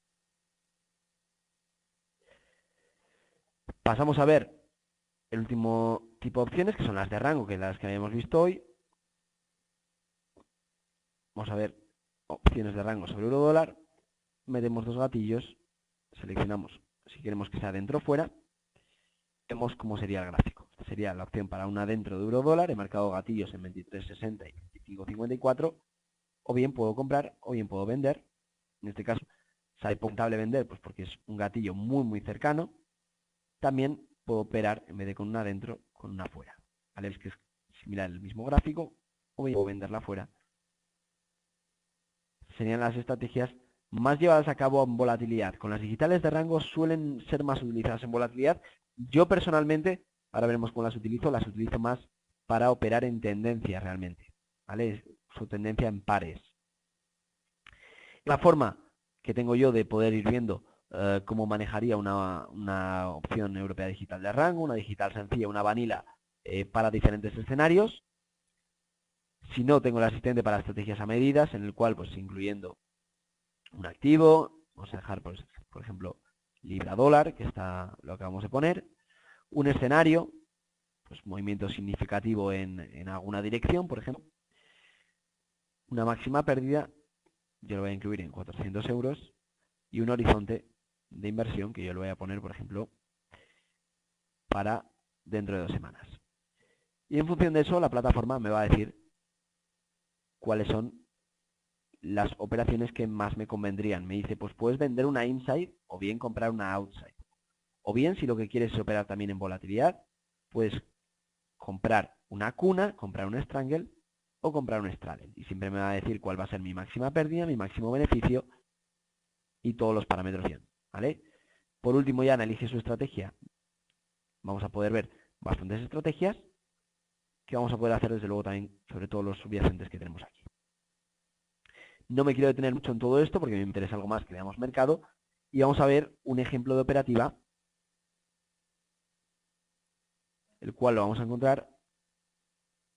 Pasamos a ver el último tipo de opciones, que son las de rango, que son las que habíamos visto hoy. Vamos a ver opciones de rango sobre euro-dólar. Metemos dos gatillos, seleccionamos si queremos que sea dentro o fuera. Vemos cómo sería el gráfico. Esta sería la opción para una dentro de euro-dólar. He marcado gatillos en 23.60 y 25.54. O bien puedo comprar o bien puedo vender. En este caso, sale rentable vender, pues porque es un gatillo muy cercano. También puedo operar, en vez de con una dentro, con una fuera. ¿Vale? Es que es similar el mismo gráfico, o bien puedo venderla fuera. Serían las estrategias más llevadas a cabo en volatilidad. Con las digitales de rango suelen ser más utilizadas en volatilidad. Yo personalmente, ahora veremos cómo las utilizo más para operar en tendencia realmente. ¿Vale? Su tendencia en pares. La forma que tengo yo de poder ir viendo cómo manejaría una opción europea digital de rango, una digital sencilla, una vanilla para diferentes escenarios. Si no, tengo el asistente para estrategias a medidas, en el cual, pues incluyendo un activo, vamos a dejar, pues, por ejemplo, libra-dólar, que está lo acabamos de poner, un escenario, pues movimiento significativo en alguna dirección, por ejemplo, una máxima pérdida, yo lo voy a incluir en 400 euros, y un horizonte de inversión que yo lo voy a poner, por ejemplo, para dentro de 2 semanas. Y en función de eso, la plataforma me va a decir cuáles son las operaciones que más me convendrían. Me dice, pues puedes vender una inside o bien comprar una outside. O bien, si lo que quieres es operar también en volatilidad, puedes comprar una cuna, comprar un strangle o comprar un straddle. Y siempre me va a decir cuál va a ser mi máxima pérdida, mi máximo beneficio y todos los parámetros bien. ¿Vale? Por último, ya analice su estrategia. Vamos a poder ver bastantes estrategias que vamos a poder hacer desde luego también sobre todos los subyacentes que tenemos aquí. No me quiero detener mucho en todo esto porque me interesa algo más que veamos mercado y vamos a ver un ejemplo de operativa, el cual lo vamos a encontrar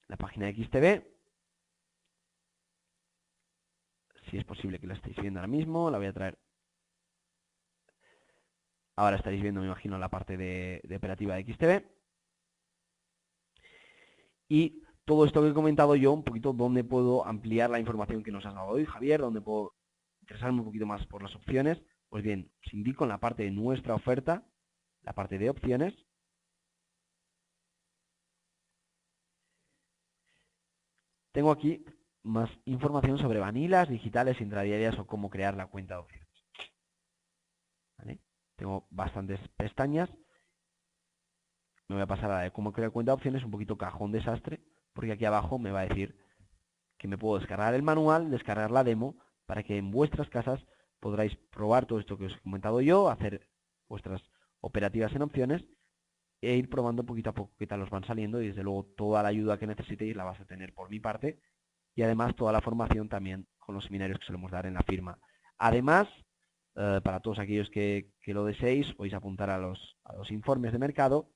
en la página de XTB. Si es posible que la estéis viendo ahora mismo, la voy a traer. Ahora estaréis viendo, me imagino, la parte de operativa de XTB. Y todo esto que he comentado yo, un poquito dónde puedo ampliar la información que nos has dado hoy, Javier, dónde puedo interesarme un poquito más por las opciones. Pues bien, os indico en la parte de nuestra oferta, la parte de opciones. Tengo aquí más información sobre vanilas, digitales, intradiarias o cómo crear la cuenta de opciones. ¿Vale? Tengo bastantes pestañas. Me voy a pasar a la de cómo crear cuenta de opciones, un poquito cajón desastre, porque aquí abajo me va a decir que me puedo descargar el manual, descargar la demo, para que en vuestras casas podráis probar todo esto que os he comentado yo, hacer vuestras operativas en opciones e ir probando poquito a poco qué tal os van saliendo, y desde luego toda la ayuda que necesitéis la vas a tener por mi parte, y además toda la formación también con los seminarios que solemos dar en la firma. Además, para todos aquellos que lo deseéis, podéis apuntar a los informes de mercado.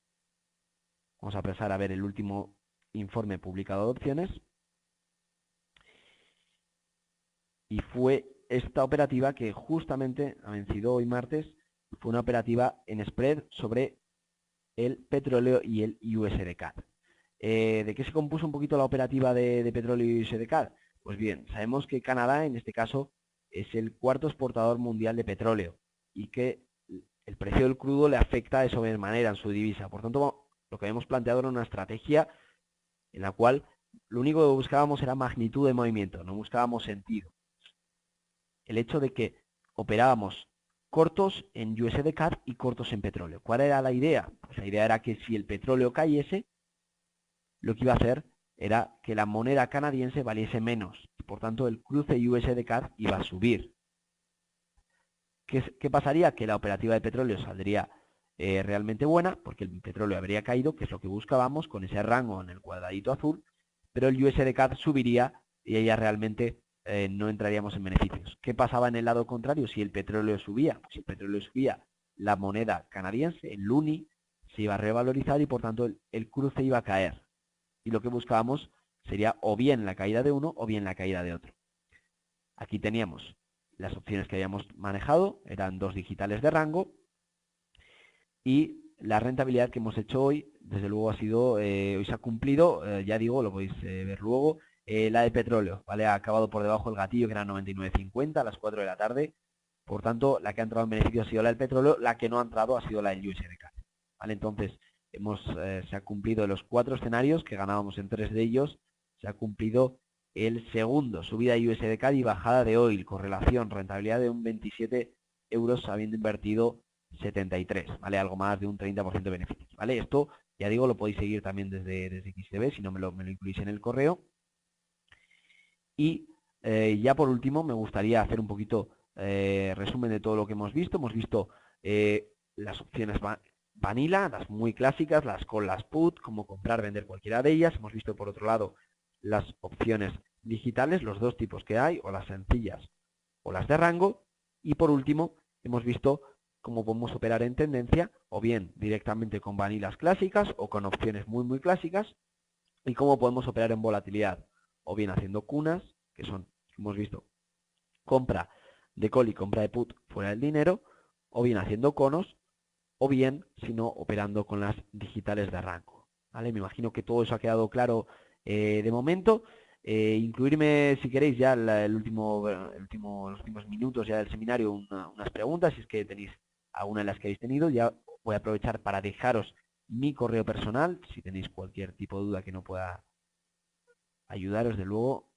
Vamos a pasar a ver el último informe publicado de opciones. Y fue esta operativa que justamente ha vencido hoy martes, fue una operativa en spread sobre el petróleo y el USD CAD. ¿De qué se compuso un poquito la operativa de petróleo y USD CAD? Pues bien, sabemos que Canadá en este caso es el cuarto exportador mundial de petróleo y que el precio del crudo le afecta de sobremanera en su divisa. Por tanto, lo que habíamos planteado era una estrategia en la cual lo único que buscábamos era magnitud de movimiento, no buscábamos sentido. El hecho de que operábamos cortos en USD CAD y cortos en petróleo. ¿Cuál era la idea? Pues la idea era que si el petróleo cayese, lo que iba a hacer era que la moneda canadiense valiese menos. Y por tanto, el cruce USD CAD iba a subir. ¿Qué pasaría? Que la operativa de petróleo saldría realmente buena, porque el petróleo habría caído, que es lo que buscábamos, con ese rango en el cuadradito azul, pero el USD CAD subiría y ella realmente no entraríamos en beneficios. ¿Qué pasaba en el lado contrario si el petróleo subía? Si el petróleo subía, la moneda canadiense, el luni, se iba a revalorizar y por tanto el cruce iba a caer. Y lo que buscábamos sería o bien la caída de uno o bien la caída de otro. Aquí teníamos las opciones que habíamos manejado, eran 2 digitales de rango, y la rentabilidad que hemos hecho hoy, desde luego ha sido, hoy se ha cumplido, ya digo, lo podéis ver luego, la de petróleo, ¿vale? Ha acabado por debajo del gatillo, que era 99.50 a las 4 de la tarde. Por tanto, la que ha entrado en beneficio ha sido la del petróleo, la que no ha entrado ha sido la del USD CAD, ¿vale? Entonces, se ha cumplido de los 4 escenarios, que ganábamos en 3 de ellos, se ha cumplido el segundo, subida de USD CAD y bajada de oil, correlación, rentabilidad de un 27 euros habiendo invertido 73, ¿vale? Algo más de un 30% de beneficios, ¿vale? Esto, ya digo, lo podéis seguir también desde XTB, si no me lo incluís en el correo. Y ya por último me gustaría hacer un poquito resumen de todo lo que hemos visto. Hemos visto las opciones vanilla, las muy clásicas, las call, las put, cómo comprar, vender cualquiera de ellas. Hemos visto por otro lado las opciones digitales, los dos tipos que hay, o las sencillas o las de rango. Y por último hemos visto cómo podemos operar en tendencia, o bien directamente con vanillas clásicas o con opciones muy clásicas, y cómo podemos operar en volatilidad, o bien haciendo cunas, que son, hemos visto, compra de call y compra de put fuera del dinero, o bien haciendo conos, o bien, si no, operando con las digitales de rango, ¿vale? Me imagino que todo eso ha quedado claro de momento. Incluirme, si queréis, ya los últimos minutos ya del seminario unas preguntas, si es que tenéis alguna de las que habéis tenido. Ya voy a aprovechar para dejaros mi correo personal, si tenéis cualquier tipo de duda que no pueda ayudaros, de luego.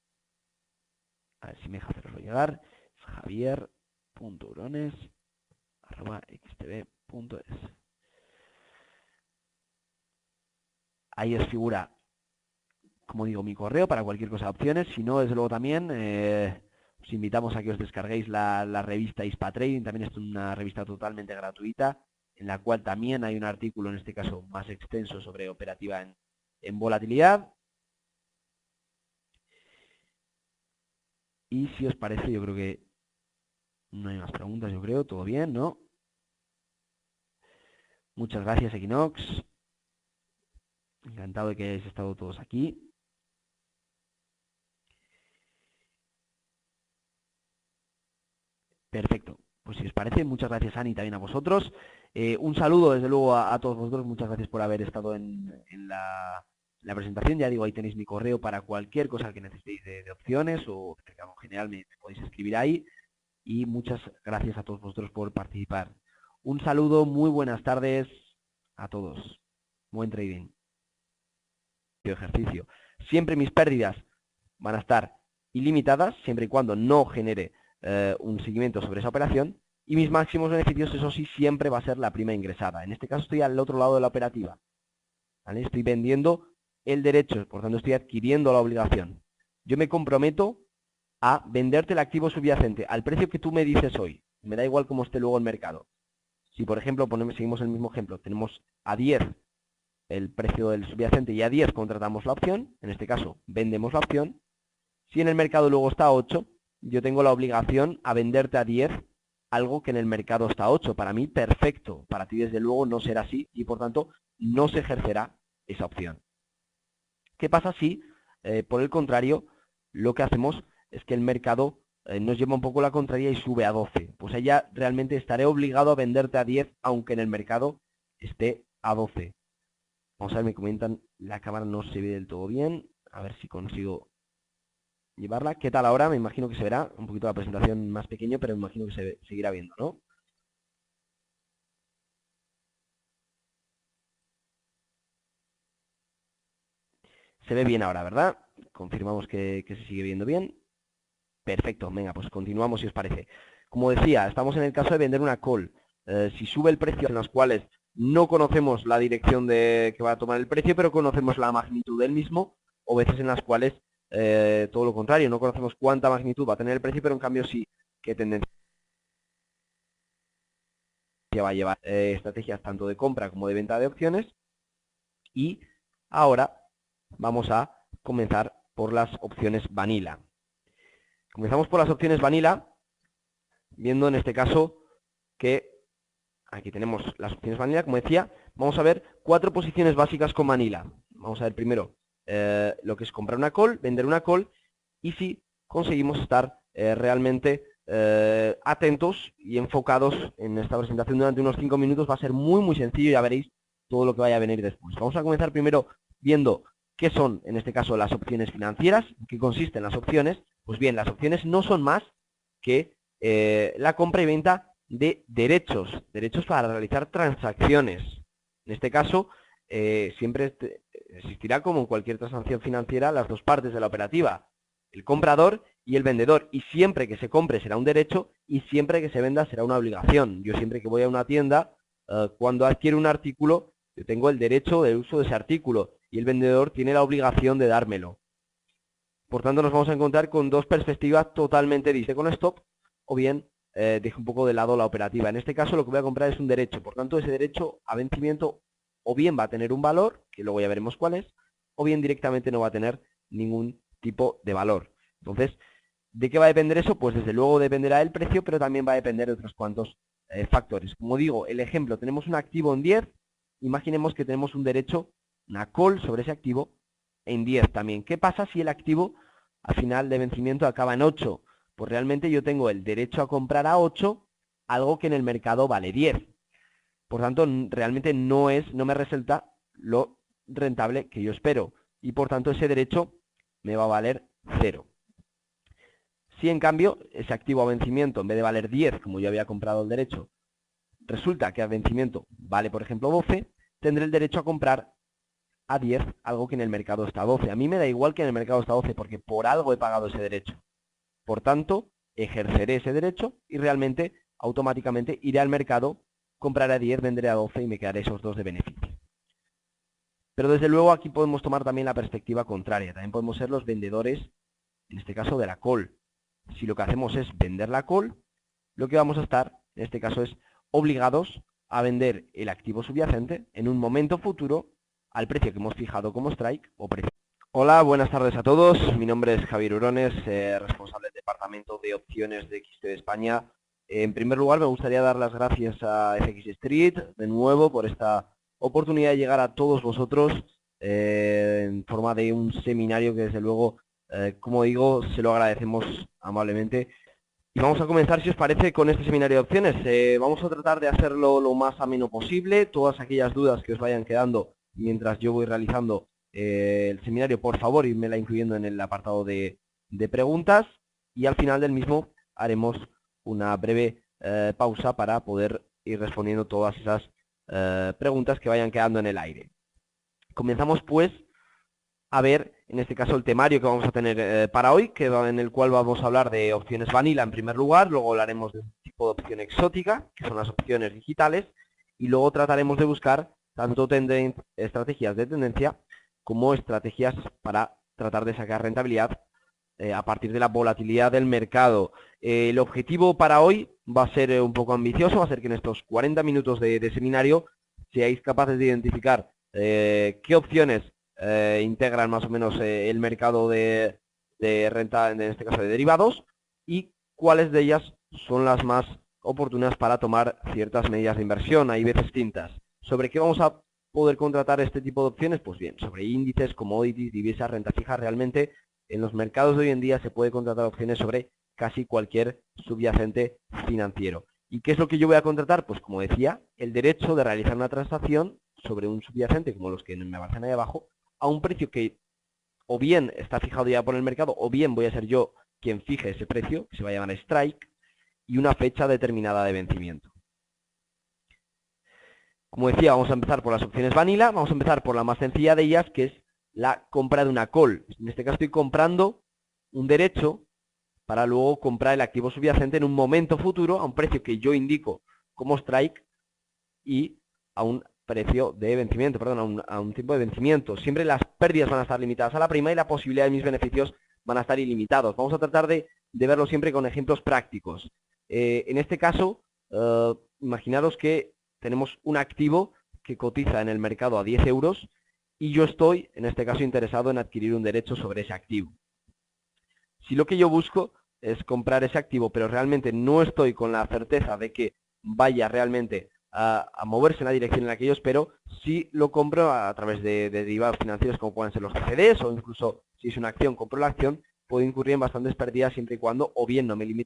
A ver si me deja haceroslo llegar. Es javier.urones@xtb.es. Ahí os figura, como digo, mi correo para cualquier cosa de opciones. Si no, desde luego también os invitamos a que os descarguéis la revista ISPA Trading. También es una revista totalmente gratuita, en la cual también hay un artículo, en este caso más extenso, sobre operativa en volatilidad. Y si os parece, yo creo que no hay más preguntas, yo creo. Todo bien, ¿no? Muchas gracias, Equinox. Encantado de que hayáis estado todos aquí. Perfecto. Pues si os parece, muchas gracias, Ani, también a vosotros. Un saludo, desde luego, a todos vosotros. Muchas gracias por haber estado en la presentación. Ya digo, ahí tenéis mi correo para cualquier cosa que necesitéis de opciones, o en general me podéis escribir ahí. Y muchas gracias a todos vosotros por participar. Un saludo, muy buenas tardes a todos. Buen trading. Ejercicio. Siempre mis pérdidas van a estar ilimitadas, siempre y cuando no genere un seguimiento sobre esa operación, y mis máximos beneficios, eso sí, siempre va a ser la prima ingresada. En este caso estoy al otro lado de la operativa, ¿vale? Estoy vendiendo el derecho, por tanto estoy adquiriendo la obligación. Yo me comprometo a venderte el activo subyacente al precio que tú me dices hoy. Me da igual cómo esté luego el mercado. Si, por ejemplo, seguimos el mismo ejemplo, tenemos a 10 el precio del subyacente y a 10 contratamos la opción, en este caso vendemos la opción. Si en el mercado luego está a 8, yo tengo la obligación a venderte a 10 algo que en el mercado está a 8. Para mí, perfecto. Para ti, desde luego, no será así y, por tanto, no se ejercerá esa opción. ¿Qué pasa si, por el contrario, lo que hacemos es que el mercado nos lleva un poco la contraria y sube a 12? Pues ahí ya realmente estaré obligado a venderte a 10, aunque en el mercado esté a 12. Vamos a ver, me comentan, la cámara no se ve del todo bien. A ver si consigo llevarla. ¿Qué tal ahora? Me imagino que se verá un poquito la presentación más pequeño, pero me imagino que se seguirá viendo, ¿no? Se ve bien ahora, ¿verdad? Confirmamos que se sigue viendo bien. Perfecto, venga, pues continuamos si os parece. Como decía, estamos en el caso de vender una call. Si sube el precio, en las cuales no conocemos la dirección que va a tomar el precio, pero conocemos la magnitud del mismo, o veces en las cuales todo lo contrario, no conocemos cuánta magnitud va a tener el precio, pero en cambio sí qué tendencia va a llevar. Estrategias tanto de compra como de venta de opciones. Y ahora vamos a comenzar por las opciones vanilla. Comenzamos por las opciones vanilla, viendo en este caso que aquí tenemos las opciones vanilla, como decía. Vamos a ver 4 posiciones básicas con vanilla. Vamos a ver primero lo que es comprar una call, vender una call, y si conseguimos estar realmente atentos y enfocados en esta presentación durante unos 5 minutos, va a ser muy sencillo, ya veréis todo lo que vaya a venir después. Vamos a comenzar primero viendo qué son, en este caso, las opciones financieras. ¿Qué consisten las opciones? Pues bien, las opciones no son más que la compra y venta de derechos para realizar transacciones. En este caso, siempre existirá, como en cualquier transacción financiera, las dos partes de la operativa, el comprador y el vendedor, y siempre que se compre será un derecho y siempre que se venda será una obligación. Yo siempre que voy a una tienda, cuando adquiero un artículo, yo tengo el derecho del uso de ese artículo y el vendedor tiene la obligación de dármelo. Por tanto, nos vamos a encontrar con dos perspectivas totalmente distintas. Con stop, o bien dejo un poco de lado la operativa. En este caso lo que voy a comprar es un derecho, por tanto ese derecho a vencimiento o bien va a tener un valor, que luego ya veremos cuál es, o bien directamente no va a tener ningún tipo de valor. Entonces, ¿de qué va a depender eso? Pues desde luego dependerá del precio, pero también va a depender de otros cuantos factores. Como digo, el ejemplo, tenemos un activo en 10, imaginemos que tenemos un derecho, una call sobre ese activo en 10 también. ¿Qué pasa si el activo a final de vencimiento acaba en 8? Pues realmente yo tengo el derecho a comprar a 8 algo que en el mercado vale 10. Por tanto, realmente no me resulta lo rentable que yo espero. Y por tanto, ese derecho me va a valer 0. Si en cambio, ese activo a vencimiento, en vez de valer 10, como yo había comprado el derecho, resulta que a vencimiento vale, por ejemplo, 12, tendré el derecho a comprar a 10 algo que en el mercado está a 12. A mí me da igual que en el mercado está a 12 porque por algo he pagado ese derecho. Por tanto, ejerceré ese derecho y realmente, automáticamente, iré al mercado, compraré a 10, venderé a 12 y me quedaré esos dos de beneficio. Pero desde luego aquí podemos tomar también la perspectiva contraria. También podemos ser los vendedores, en este caso de la call. Si lo que hacemos es vender la call, lo que vamos a estar, en este caso, es obligados a vender el activo subyacente en un momento futuro al precio que hemos fijado como strike o precio. Hola, buenas tardes a todos. Mi nombre es Javier Urones, responsable del Departamento de Opciones de XT de España. En primer lugar, me gustaría dar las gracias a FX Street, de nuevo, por esta oportunidad de llegar a todos vosotros en forma de un seminario que, desde luego, como digo, se lo agradecemos amablemente. Y vamos a comenzar, si os parece, con este seminario de opciones. Vamos a tratar de hacerlo lo más ameno posible. Todas aquellas dudas que os vayan quedando mientras yo voy realizando el seminario, por favor, irmela incluyendo en el apartado de preguntas. Y al final del mismo haremos una breve pausa para poder ir respondiendo todas esas preguntas que vayan quedando en el aire. Comenzamos, pues, a ver, en este caso, el temario que vamos a tener para hoy, en el cual vamos a hablar de opciones vanilla en primer lugar, luego hablaremos de un tipo de opción exótica, que son las opciones digitales, y luego trataremos de buscar tanto estrategias de tendencia como estrategias para tratar de sacar rentabilidad a partir de la volatilidad del mercado. El objetivo para hoy va a ser un poco ambicioso, va a ser que en estos 40 minutos de seminario seáis capaces de identificar qué opciones integran más o menos el mercado de renta, en este caso de derivados, y cuáles de ellas son las más oportunas para tomar ciertas medidas de inversión. Hay veces distintas. ¿Sobre qué vamos a poder contratar este tipo de opciones? Pues bien, sobre índices, commodities, divisas, renta fija. Realmente en los mercados de hoy en día se puede contratar opciones sobre casi cualquier subyacente financiero. ¿Y qué es lo que yo voy a contratar? Pues como decía, el derecho de realizar una transacción sobre un subyacente como los que me aparecen ahí abajo, a un precio que o bien está fijado ya por el mercado, o bien voy a ser yo quien fije ese precio, que se va a llamar strike, y una fecha determinada de vencimiento. Como decía, vamos a empezar por las opciones vanilla, vamos a empezar por la más sencilla de ellas, que es la compra de una call. En este caso estoy comprando un derecho para luego comprar el activo subyacente en un momento futuro a un precio que yo indico como strike y a un precio de vencimiento, perdón, a un tiempo de vencimiento. Siempre las pérdidas van a estar limitadas a la prima y la posibilidad de mis beneficios van a estar ilimitados. Vamos a tratar de verlo siempre con ejemplos prácticos. En este caso, imaginaros que tenemos un activo que cotiza en el mercado a 10 euros y yo estoy, en este caso, interesado en adquirir un derecho sobre ese activo. Si lo que yo busco es comprar ese activo, pero realmente no estoy con la certeza de que vaya realmente a moverse en la dirección en la que yo espero, si lo compro a través de derivados financieros como pueden ser los CFDs, o incluso si es una acción, compro la acción, puedo incurrir en bastantes pérdidas siempre y cuando o bien no me limite